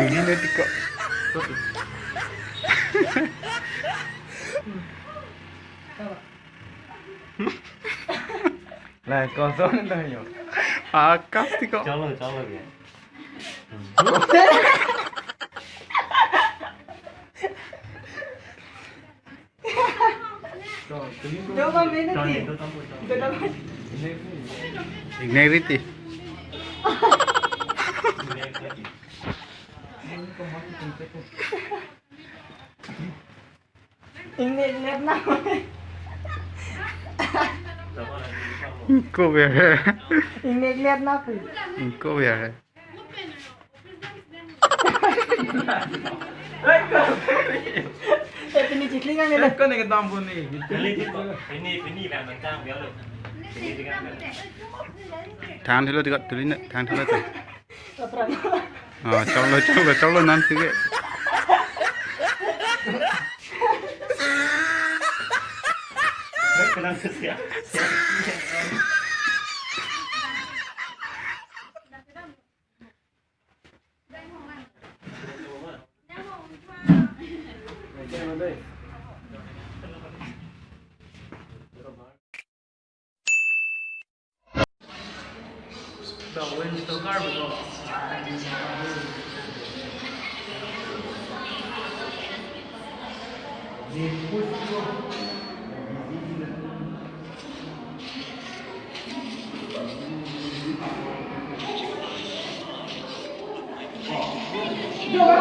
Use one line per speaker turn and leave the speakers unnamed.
Ini nanti kok.
Lah kosong dah yo.
Akas kok.
Colok ya.
Coba minum.
Ignite.
Ini lihat nama.
Kok biar.
Ini lihat nama.
Kok biar.
Ini ciklingan ini.
Kau nih ketampun nih.
Ini lah macam biar lu. Ini dengan
Thang thilo tikot tulina thang thilo tuh.
Pernah.
Colo nanti ke.
kenal siapa?
Dua